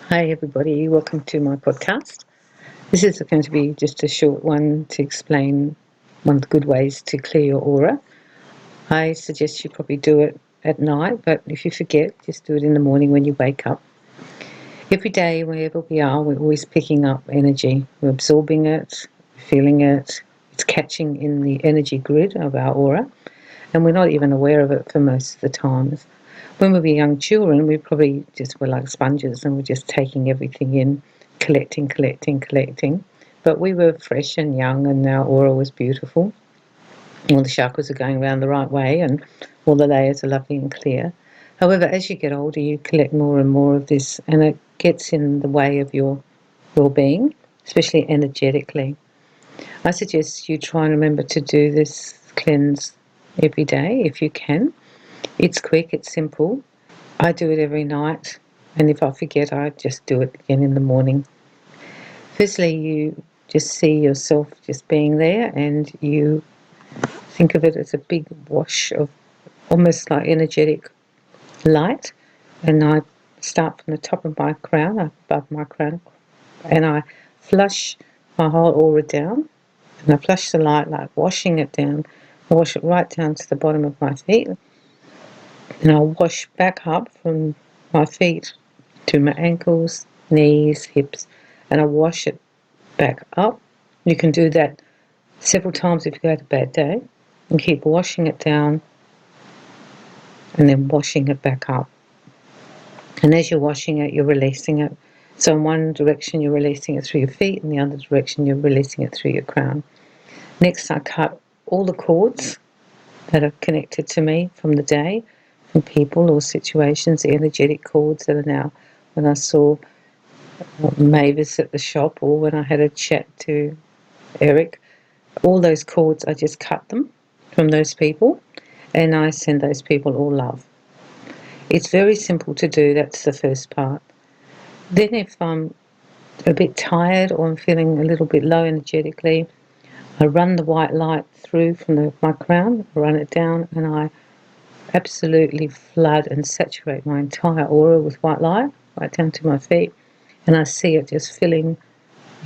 Hi, everybody. Welcome to my podcast. This is going to be just a short one to explain one of the good ways to clear your aura. I suggest you probably do it at night, but if you forget, just do it in the morning when you wake up. Every day, wherever we are, we're always picking up energy. We're absorbing it, feeling it. It's catching in the energy grid of our aura, and we're not even aware of it for most of the times. When we were young children, we probably just were like sponges and we're just taking everything in, collecting. But we were fresh and young and our aura was beautiful. All the chakras are going around the right way and all the layers are lovely and clear. However, as you get older, you collect more and more of this and it gets in the way of your well-being, especially energetically. I suggest you try and remember to do this cleanse every day if you can. It's quick, it's simple. I do it every night, and if I forget, I just do it again in the morning. Firstly, you just see yourself just being there, and you think of it as a big wash of almost like energetic light. And I start from the top of my crown, above my crown, and I flush my whole aura down, and I flush the light like washing it down. I wash it right down to the bottom of my feet, and I'll wash back up from my feet to my ankles, knees, hips, and I wash it back up. You can do that several times if you had a bad day, and keep washing it down and then washing it back up. And as you're washing it, you're releasing it. So in one direction you're releasing it through your feet, in the other direction you're releasing it through your crown. Next, I cut all the cords that are connected to me from the day, from people or situations, the energetic cords that are now, when I saw Mavis at the shop or when I had a chat to Eric, all those cords, I just cut them from those people and I send those people all love. It's very simple to do, that's the first part. Then if I'm a bit tired or I'm feeling a little bit low energetically, I run the white light through from my crown, I run it down and I absolutely flood and saturate my entire aura with white light, right down to my feet, and I see it just filling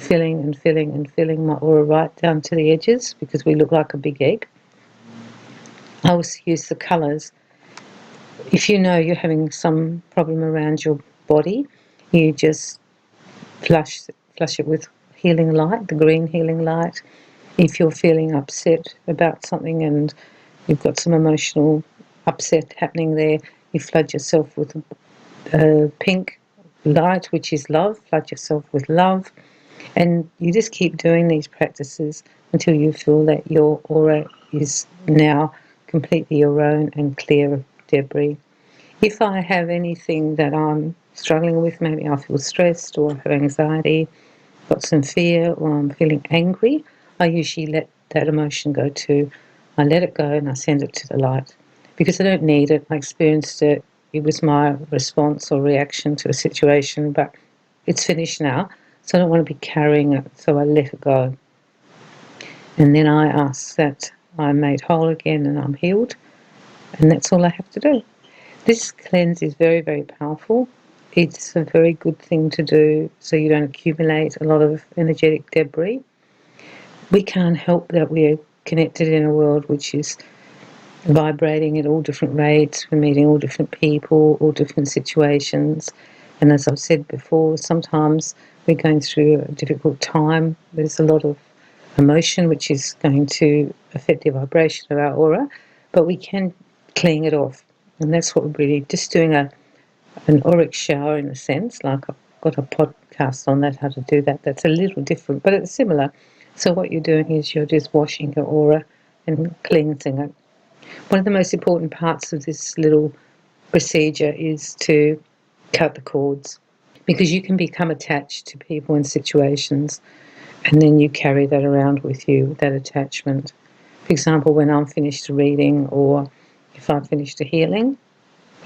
my aura right down to the edges because we look like a big egg. I also use the colours. If you know you're having some problem around your body, you just flush it with healing light, the green healing light. If you're feeling upset about something and you've got some emotional upset happening there, you flood yourself with pink light, which is love. Flood yourself with love. And you just keep doing these practices until you feel that your aura is now completely your own and clear of debris. If I have anything that I'm struggling with, maybe I feel stressed or have anxiety, got some fear, or I'm feeling angry, I usually let that emotion go too. I let it go and I send it to the light because I don't need it. I experienced it. It was my response or reaction to a situation, but it's finished now. So I don't want to be carrying it, so I let it go. And then I ask that I'm made whole again and I'm healed, and that's all I have to do. This cleanse is very, very powerful. It's a very good thing to do so you don't accumulate a lot of energetic debris. We can't help that we're connected in a world which is vibrating at all different rates. We're meeting all different people, all different situations. And as I've said before, sometimes we're going through a difficult time. There's a lot of emotion which is going to affect the vibration of our aura, but we can clean it off. And that's what we're really just doing an auric shower in a sense, like I've got a podcast on that, how to do that. That's a little different, but it's similar. So what you're doing is you're just washing your aura and cleansing it. One of the most important parts of this little procedure is to cut the cords, because you can become attached to people and situations and then you carry that around with you, that attachment. For example, when I'm finished a reading or if I've finished a healing,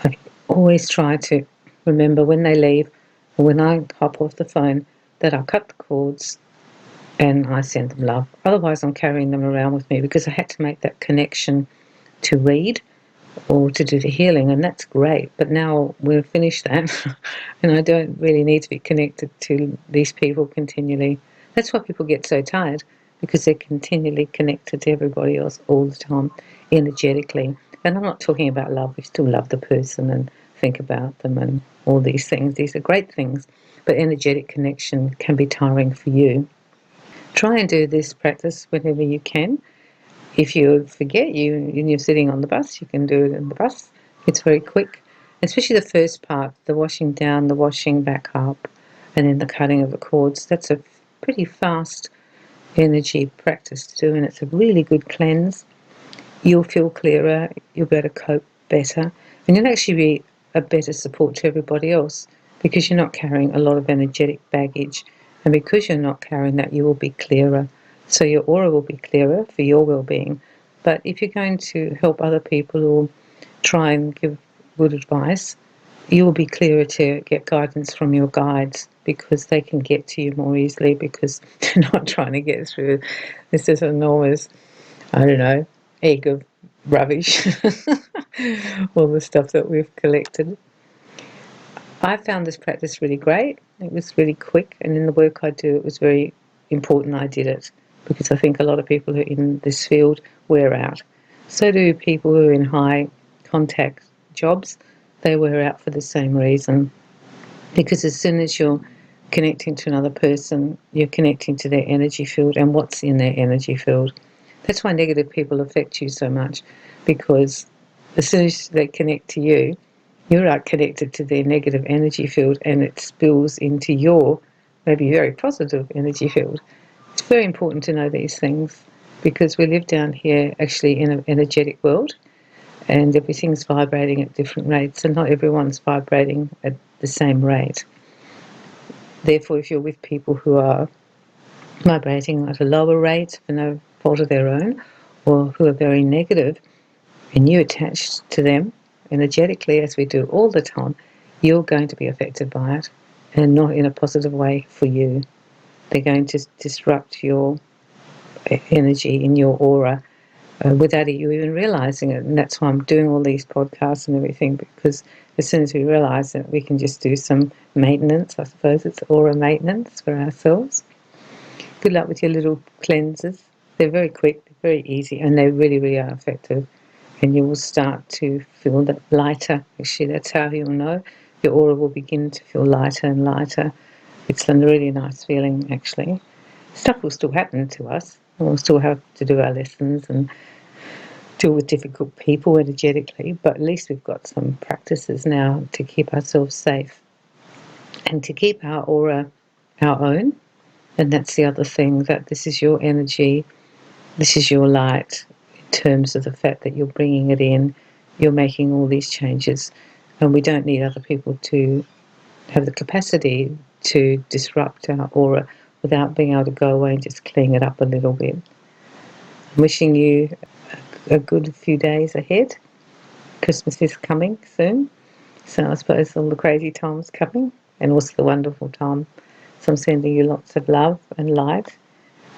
I always try to remember when they leave or when I hop off the phone that I cut the cords and I send them love. Otherwise I'm carrying them around with me because I had to make that connection to read or to do the healing, and that's great. But now we've finished that, and I don't really need to be connected to these people continually. That's why people get so tired, because they're continually connected to everybody else all the time, energetically. And I'm not talking about love. We still love the person and think about them and all these things. These are great things, but energetic connection can be tiring for you. Try and do this practice whenever you can. If you forget and you're sitting on the bus, you can do it in the bus. It's very quick, especially the first part, the washing down, the washing back up, and then the cutting of the cords. That's a pretty fast energy practice to do, and it's a really good cleanse. You'll feel clearer, you'll be able to cope better, and you'll actually be a better support to everybody else because you're not carrying a lot of energetic baggage. And because you're not carrying that, you will be clearer. So your aura will be clearer for your well-being. But if you're going to help other people or try and give good advice, you will be clearer to get guidance from your guides because they can get to you more easily because they're not trying to get through this is enormous, I don't know, egg of rubbish, all the stuff that we've collected. I found this practice really great. It was really quick, and in the work I do, it was very important I did it because I think a lot of people who are in this field wear out. So do people who are in high contact jobs. They wear out for the same reason. Because as soon as you're connecting to another person, you're connecting to their energy field and what's in their energy field. That's why negative people affect you so much, because as soon as they connect to you, you're connected to their negative energy field and it spills into your maybe very positive energy field. It's very important to know these things because we live down here actually in an energetic world and everything's vibrating at different rates and not everyone's vibrating at the same rate. Therefore, if you're with people who are vibrating at a lower rate for no fault of their own or who are very negative and you attach to them energetically, as we do all the time, you're going to be affected by it and not in a positive way for you. They're going to disrupt your energy in your aura without you even realizing it. And that's why I'm doing all these podcasts and everything, because as soon as we realize it, we can just do some maintenance. I suppose it's aura maintenance for ourselves. Good luck with your little cleanses. They're very quick, they're very easy, and they really, really are effective. And you will start to feel that lighter. Actually, that's how you'll know. Your aura will begin to feel lighter and lighter. It's a really nice feeling, actually. Stuff will still happen to us. We'll still have to do our lessons and deal with difficult people energetically, but at least we've got some practices now to keep ourselves safe and to keep our aura our own. And that's the other thing, that this is your energy, this is your light, in terms of the fact that you're bringing it in, you're making all these changes, and we don't need other people to have the capacity to disrupt our aura without being able to go away and just clean it up a little bit. I'm wishing you a good few days ahead. Christmas is coming soon, so I suppose all the crazy time's coming, and also the wonderful time. So I'm sending you lots of love and light,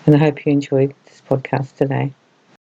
and I hope you enjoyed this podcast today.